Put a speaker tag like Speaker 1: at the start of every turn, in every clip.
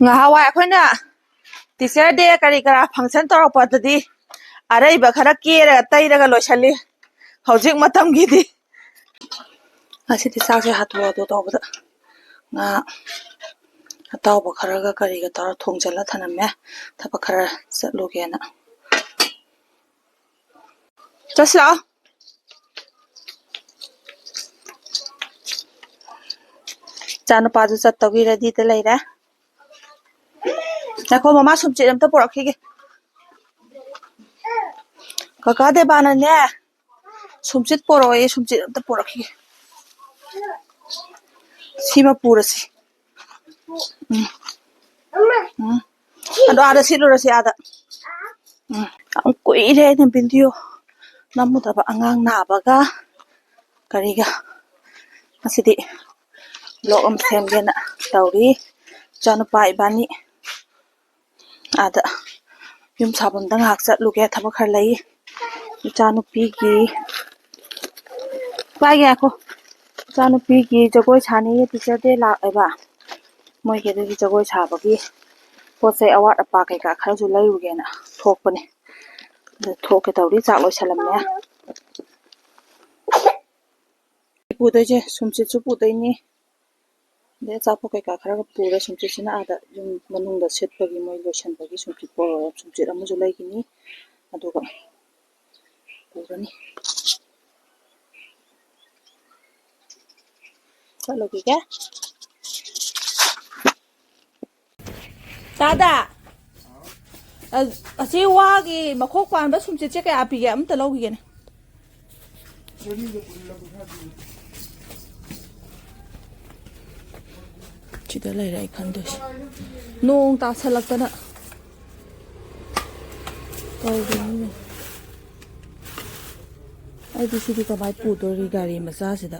Speaker 1: Ngahawai akhona teacher day kari kara function torakpatadi araiba khara kera tairaga loisali hojik matam gidi asidi chakse hatu ado tawbada nga atawba kharaga kariga tara thongjala thanamme thaba khara chatlugena chasla chanu paju chattawi ready te leira nakho mama sumchi amta porakhige kaka de bana ne sumchit poroi sumchit amta porakhige sima purasi ado ada silurasi ada ang kuire ne video namudaba angang nabaga kariga asidi blog am semgena tawri chanu pa ibani ada yum sabam dang hak chatluge thaba khar lai chanu pi gi paige ko chanu pi gi jagoi chani teacher day lak eba moi ge de jagoi chabagi pochai award apa kai ka khar ju lai ugena thokpani thoke tawri chak loi salamne pudai je sumchi chu pudai ni de chapo kai ka khara pura sumchi sina ada jum manung da set pagi moi lotion pagi sumchi poro sumchi amu ju lai gini aduga purani chalo giga tada asi wagi makhok pan ba sumchi che kai api ge am ta logi gene chida lai rai khandos nong ta salakana tawini ai di sidi ka bai pu dori gari macha sida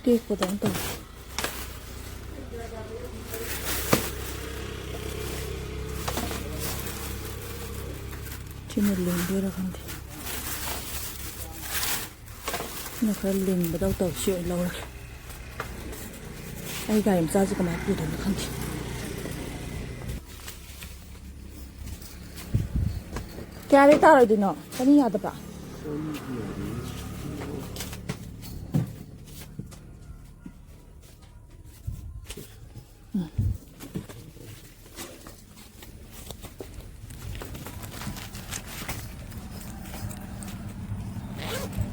Speaker 1: ke ko dang to chino lengbe ra khande na khar ling badau taw chi oi lawra ai ga yam cha ji ka ma pu do na khande kyare ta roi dino tani yad ba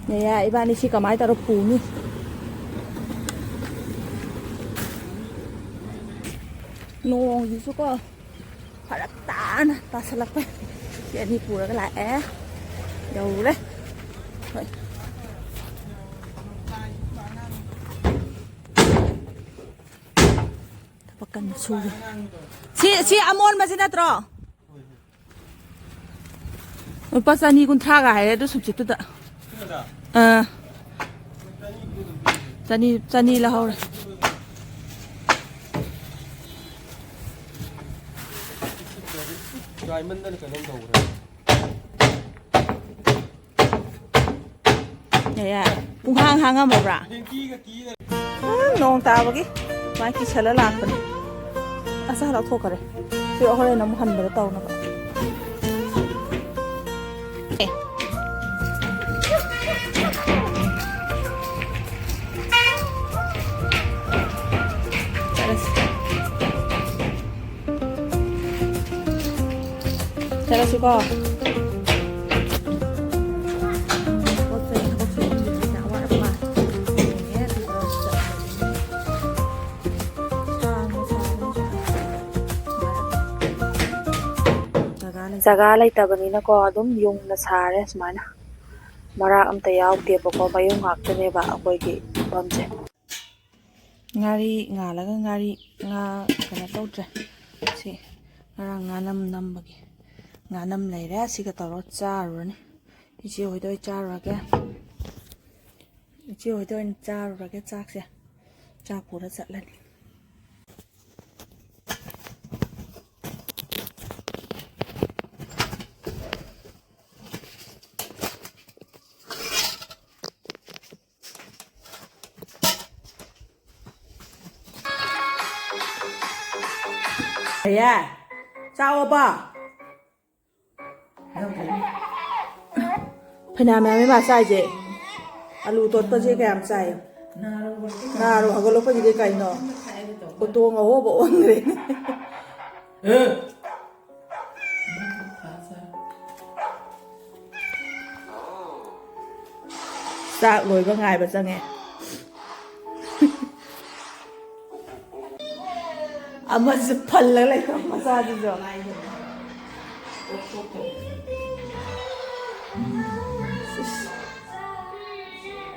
Speaker 1: ya ibani si kamai taro puni nong yisu ko pharak tan ta salak pa ya ni pura ka la dau le tapakan su si amon ma sina tro pasani kun thaga hai do subject ta chani la hore diamond da kanom dawra ya pung hang amabra nong ta bagi mai ki chala lakpani asa la thokare si hore nam han bara tawna ba Cara suka. Jaga laitabani ko adum yung na sare sumana mara amta yawde bako mayung haktane ba akoigi bamje ngari ngalaga ngari nga kana tawtre si ngarang nganam nambagi nganam leire siga taro charurani ichi hoidoi charurage ichi hoidoi charurage chakse chak pura chatlani ꯌꯥꯏ ꯆꯥꯎꯕ ꯐꯩꯅꯥꯝ ꯃꯌꯥꯝ ꯃꯥ ꯆꯥꯏꯁꯦ ꯑꯂꯨ ꯇꯣꯠꯄꯁꯦ ꯀꯌꯥꯝ ꯆꯥꯏ ꯅꯥꯔꯣ ꯍꯧꯒꯠꯂꯛꯄꯁꯤꯗꯤ ꯀꯩꯅꯣ ꯎꯇꯣꯡ ꯑꯍꯣꯕ ꯑꯣꯟꯈ꯭ꯔꯦ ꯆꯥꯛ ꯂꯣꯏꯕ ꯉꯥꯏꯕ ꯆꯪꯉꯦ ꯑꯃꯁꯨ ꯐꯜꯂꯒ ꯂꯩꯕ ꯃꯆꯥꯗꯨꯁꯨ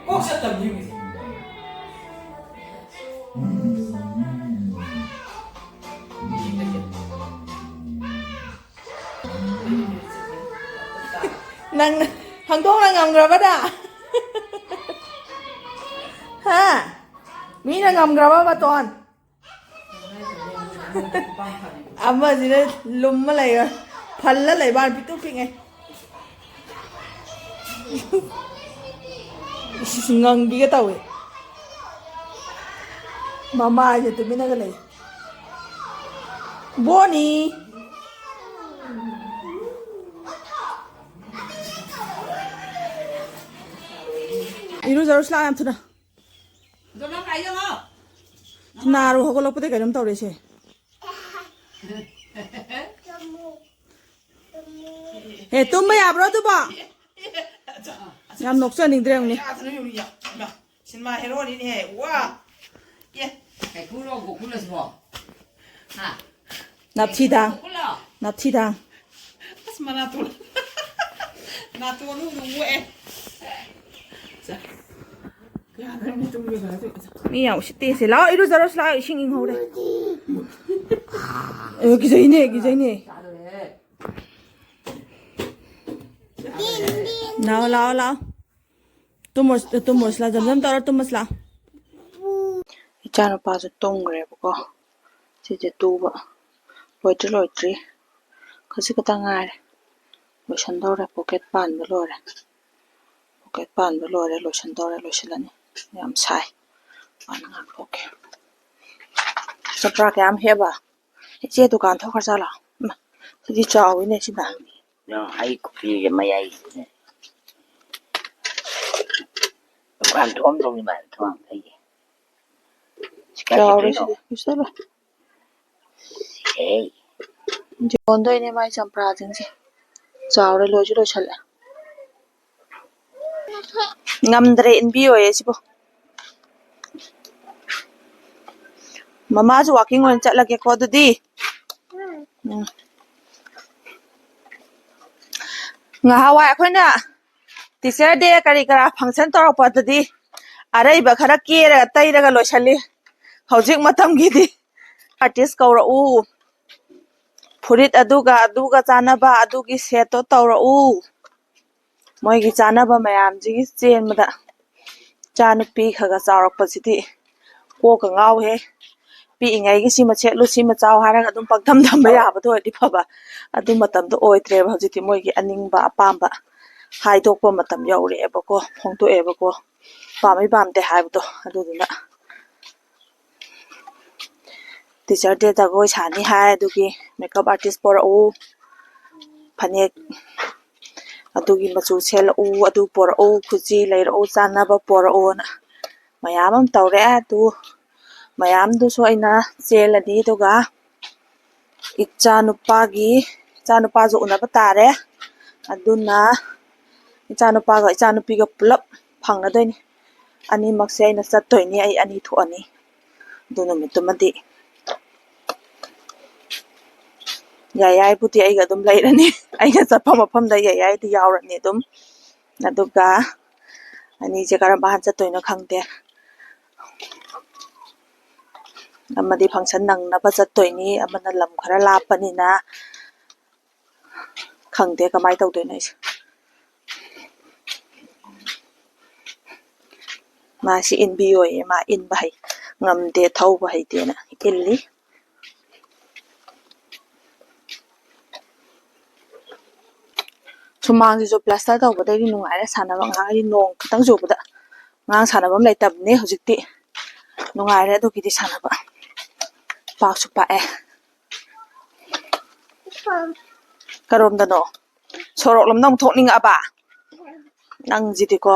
Speaker 1: ꯀꯣꯛ ꯆꯠꯇꯕꯅꯤ ꯅꯪ ꯍꯪꯗꯣꯛꯅ ꯉꯝꯈ꯭ꯔꯕꯗ ꯍꯥ ꯃꯤꯅ ꯉꯝꯈ꯭ꯔꯕ ꯃꯇꯣꯟ ꯑꯃꯁꯤꯅ ꯂꯨꯝꯃ ꯂꯩꯔ ꯐꯜꯂ ꯂꯩꯕ ꯄꯤꯛꯇꯨ ꯄꯤꯛꯉꯩ ꯉꯪꯕꯤꯒ ꯇꯧꯋꯦ ꯃꯃꯥꯁꯦ ꯇꯨꯃꯤꯟꯅꯒ ꯂꯩ ꯕꯣꯅꯤ 이러저러 ꯌꯥꯝ ꯊꯨꯅ ꯅꯥꯔꯣ ꯍꯧꯒꯠꯂꯛꯄꯗ ꯀꯩꯅꯣꯝ ꯇꯧꯔꯦꯁꯦ ꯍꯦ ꯇꯨꯝꯕ ꯌꯥꯕ꯭ꯔꯣ ꯑꯗꯨꯕꯣ ꯌꯥꯝ ꯅꯣꯛꯆꯅꯤꯡꯗ꯭ꯔꯦ ꯌꯦꯡꯅꯤ ꯁꯤꯅꯦꯃꯥ ꯍꯦꯔꯣꯅꯤꯅꯦꯍꯦ ꯋꯥ 납치당 납치당 나토는 누구에 미야 우시떼세 라 이러저러 라 싱잉 호래 여기서 이네 나와 나와 ꯇꯨꯝꯃꯣꯁ ꯂꯥ ꯖꯝꯖꯝ ꯇꯧꯔ ꯇꯨꯝꯃꯁ ꯂꯥ ꯏꯆꯥ ꯅꯨꯄꯥꯁꯨ ꯇꯨꯝꯈ꯭ꯔꯦꯕꯀꯣ ꯁꯤꯁꯦ ꯇꯨꯕ ꯂꯣꯏꯗ꯭ꯔꯤ ꯈꯖꯤꯛ ꯈꯛꯇ ꯉꯥꯏꯔꯦ ꯂꯣꯏꯁꯟꯗꯧꯔꯦ ꯄꯣꯀꯦꯠ ꯄꯥꯟꯕ ꯂꯣꯏꯔꯦ ꯂꯣꯏꯁꯟꯗꯧꯔꯦ ꯂꯣꯏꯁꯤꯜꯂꯅꯤ ꯌꯥꯝ ꯁꯥꯏ ꯄꯥꯟ ꯉꯥꯛꯊꯣꯛꯀꯦ ꯆꯄ꯭ꯔꯥ ꯀꯌꯥꯝ ꯍꯦꯕ ꯏꯆꯦ ꯗꯨꯀꯥꯟ ꯊꯣꯛꯈ꯭ꯔꯖꯥꯠꯂꯣ ꯁꯤꯗꯤ ꯆꯥꯎꯋꯤꯅꯦ ꯁꯤꯅ
Speaker 2: ꯑꯩ ꯀꯨꯞꯄꯤꯒ ꯃꯌꯥꯏꯁꯤꯅꯦ ꯗꯨꯀꯥꯟ ꯊꯣꯛꯑꯝꯗꯧꯅꯤ ꯃꯥꯅ ꯊꯣꯡ ꯑꯩꯒꯤ
Speaker 1: ꯆꯥꯎꯔꯦ ꯁꯤꯗꯤ ꯆꯠꯂꯣ
Speaker 2: ꯑꯦ
Speaker 1: ꯌꯣꯟꯗꯣꯏꯅꯦ ꯃꯥꯏ ꯆꯝꯄ꯭ꯔꯥꯁꯤꯡꯁꯦ ꯆꯥꯎꯔꯦ ꯂꯣꯏꯁꯨ ꯂꯣꯏꯁꯜꯂꯦ ꯉꯝꯗ꯭ꯔꯦ ꯏꯟꯕꯤꯌꯣꯌꯦ ꯁꯤꯕꯨ ꯃꯃꯥꯁꯨ ꯋꯥꯛꯀꯤꯡ ꯑꯣꯏꯅ ꯆꯠꯂꯒꯦꯀꯣ ꯑꯗꯨꯗꯤ ꯉꯍꯥꯟꯋꯥꯏ ꯑꯩꯈꯣꯏꯅ ꯇꯤꯆꯔ ꯗꯦ ꯀꯔꯤ ꯀꯔꯥ ꯐꯪꯁꯟ ꯇꯧꯔꯛꯄꯗꯗꯤ ꯑꯔꯩꯕ ꯈꯔ ꯀꯦꯔꯒ ꯇꯩꯔꯒ ꯂꯣꯏꯁꯜꯂꯤ ꯍꯧꯖꯤꯛ ꯃꯇꯝꯒꯤꯗꯤ ꯑꯥꯔꯇꯤꯁ ꯀꯧꯔꯛꯎ ꯐꯨꯔꯤꯠ ꯑꯗꯨꯒ ꯆꯥꯟꯅꯕ ꯑꯗꯨꯒꯤ ꯁꯦꯠꯇꯣ ꯇꯧꯔꯛꯎ ꯃꯣꯏꯒꯤ ꯆꯥꯟꯅꯕ ꯃꯌꯥꯝꯁꯤꯒꯤ ꯆꯦꯟꯕꯗ ꯏꯆꯥ ꯅꯨꯄꯤ ꯈꯒ ꯆꯥꯎꯔꯛꯄꯁꯤꯗꯤ ꯀꯣꯛꯀ ꯉꯥꯎꯍꯦ ꯄꯤꯛꯏꯉꯩꯒꯤ ꯁꯤꯃ ꯁꯦꯠꯂꯨ ꯁꯤꯃ ꯆꯥꯎ ꯍꯥꯏꯔꯒ ꯑꯗꯨꯝ ꯄꯪꯊꯝ ꯊꯝꯕ ꯌꯥꯕꯗꯣ ꯑꯣꯏꯔꯗꯤ ꯐꯕ ꯑꯗꯨ ꯃꯇꯝꯗꯣ ꯑꯣꯏꯗ꯭ꯔꯦꯕ ꯍꯧꯖꯤꯛꯇꯤ ꯃꯣꯏꯒꯤ ꯑꯅꯤꯡꯕ ꯑꯄꯥꯝꯕ ꯍꯥꯏꯗꯣꯛꯄ ꯃꯇꯝ ꯌꯧꯔꯛꯑꯦꯕꯀꯣ ꯐꯣꯡꯗꯣꯛꯑꯦꯕꯀꯣ ꯄꯥꯝꯃꯤ ꯄꯥꯝꯗꯦ ꯍꯥꯏꯕꯗꯣ ꯑꯗꯨꯗꯨꯅ ꯇꯤꯆꯔ ꯗꯦ ꯖꯒꯣꯏ ꯁꯥꯅꯤ ꯍꯥꯏ ꯑꯗꯨꯒꯤ ꯃꯦꯀꯞ ꯑꯥꯔꯇꯤꯁ ꯄꯣꯔꯛꯎ ꯐꯅꯦꯛ ꯑꯗꯨꯒꯤ ꯃꯆꯨ ꯁꯦꯠꯂꯛꯎ ꯑꯗꯨ ꯄꯣꯔꯛꯎ ꯈꯨꯖꯤ ꯂꯩꯔꯛꯎ ꯆꯥꯟꯅꯕ ꯄꯣꯔꯛꯎꯅ ꯃꯌꯥꯝ ꯑꯃ ꯇꯧꯔꯛꯑꯦ ꯑꯗꯨ ꯃꯌꯥꯝꯗꯨꯁꯨ ꯑꯩꯅ ꯆꯦꯜꯂꯅꯤ ꯑꯗꯨꯒ ꯏꯆꯥꯅꯨꯄꯥꯁꯨ ꯎꯅꯕ ꯇꯥꯔꯦ ꯑꯗꯨꯅ ꯏꯆꯥꯅꯨꯄꯥꯒ ꯏꯆꯥꯅꯨꯄꯤꯒ ꯄꯨꯂꯞ ꯐꯪꯅꯗꯣꯏꯅꯤ ꯑꯅꯤꯃꯛꯁꯦ ꯑꯩꯅ ꯆꯠꯇꯣꯏꯅꯤ ꯑꯩ ꯑꯅꯤ ꯊꯣꯛꯑꯅꯤ ꯑꯗꯨ ꯅꯨꯃꯤꯠꯇꯨꯃꯗꯤ ꯌꯥꯏꯕꯨꯗꯤ ꯑꯩꯒ ꯑꯗꯨꯝ ꯂꯩꯔꯅꯤ ꯑꯩꯅ ꯆꯠꯄ ꯃꯐꯝꯗ ꯌꯥꯏꯗꯤ ꯌꯥꯎꯔꯅꯤ ꯑꯗꯨꯝ ꯑꯗꯨꯒ ꯑꯅꯤꯁꯦ ꯀꯔꯝꯕ ꯆꯠꯇꯣꯏꯅꯣ ꯈꯪꯗꯦ ꯑꯃꯗꯤ ꯐꯪꯁꯟ ꯅꯪꯅꯕ ꯆꯠꯇꯣꯏꯅꯤ ꯑꯃꯅ ꯂꯝ ꯈꯔ ꯂꯥꯞꯄꯅꯤꯅ ꯈꯪꯗꯦ ꯀꯃꯥꯏꯅ ꯇꯧꯗꯣꯏꯅꯣ ꯑꯩꯁꯦ ꯃꯥꯁꯤ ꯏꯟꯕꯤꯌꯣꯌꯦ ꯃꯥ ꯏꯟꯕ ꯍꯩ ꯉꯝꯗꯦ ꯊꯧꯕ ꯍꯩꯇꯦꯅ ꯏꯜꯂꯤ ꯁꯨꯃꯥꯡꯁꯤꯁꯨ ꯄ꯭ꯂꯁꯇꯔ ꯇꯧꯕꯗꯒꯤ ꯅꯨꯡꯉꯥꯏꯔꯦ ꯁꯥꯟꯅꯕ ꯉꯥꯏꯍꯥꯛꯒꯤ ꯅꯣꯡ ꯈꯤꯇꯪ ꯆꯨꯕꯗ ꯑꯉꯥꯡ ꯁꯥꯟꯅꯕꯝ ꯂꯩꯇꯕꯅꯦ ꯍꯧꯖꯤꯛꯇꯤ ꯅꯨꯡꯉꯥꯏꯔꯦ ꯑꯗꯨꯒꯤꯗꯤ ꯁꯥꯟꯅꯕ ꯄꯥꯛꯁꯨ ꯄꯥꯛꯑꯦ ꯀꯔꯣꯝꯗꯅꯣ ꯁꯣꯔꯣꯛ ꯂꯣꯝꯗ ꯑꯃꯨꯛ ꯊꯣꯛꯅꯤꯡꯉꯛꯑꯕ ꯅꯪꯁꯤꯗꯤꯀꯣ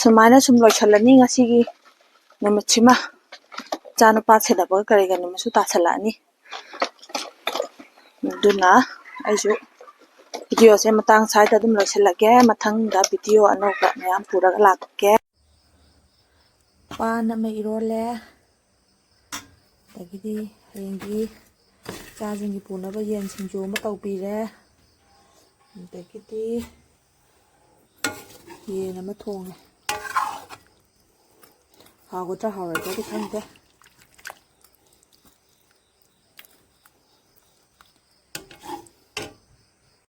Speaker 1: ꯁꯨꯃꯥꯏꯅ ꯁꯨꯝ ꯂꯣꯏꯁꯤꯜꯂꯅꯤ ꯉꯁꯤꯒꯤ ꯅꯨꯃꯤꯠꯁꯤꯃ ꯏꯆꯥ ꯅꯨꯄꯥ ꯁꯦꯟꯅꯕꯒ ꯀꯔꯤꯒ ꯅꯨꯃꯤꯠꯁꯨ ꯇꯥꯁꯜꯂꯛꯑꯅꯤ ꯑꯗꯨꯅ ꯑꯩꯁꯨ ꯚꯤꯗꯤꯑꯣꯁꯦ ꯃꯇꯥꯡ ꯁ꯭ꯋꯥꯏꯗ ꯑꯗꯨꯝ ꯂꯣꯏꯁꯤꯜꯂꯒꯦ ꯃꯊꯪꯗ ꯚꯤꯗꯤꯑꯣ ꯑꯅꯧꯕ ꯃꯌꯥꯝ ꯄꯨꯔꯒ ꯂꯥꯛꯀꯦ ꯄꯥꯟ ꯑꯃ ꯏꯔꯣꯜꯂꯦ ꯑꯗꯒꯤꯗꯤ ꯍꯌꯦꯡꯒꯤ ꯏꯆꯥꯁꯤꯡꯒꯤ ꯄꯨꯅꯕ ꯌꯦꯟ ꯁꯤꯡꯖꯨ ꯑꯃ ꯇꯧꯕꯤꯔꯦ ꯑꯗꯒꯤꯗꯤ ꯌꯦꯟ ꯑꯃ ꯊꯣꯡꯉꯦ ꯍꯥꯎꯒꯗ꯭ꯔꯥ ꯍꯥꯎꯔꯣꯏꯗ꯭ꯔꯗꯤ ꯈꯪꯗꯦ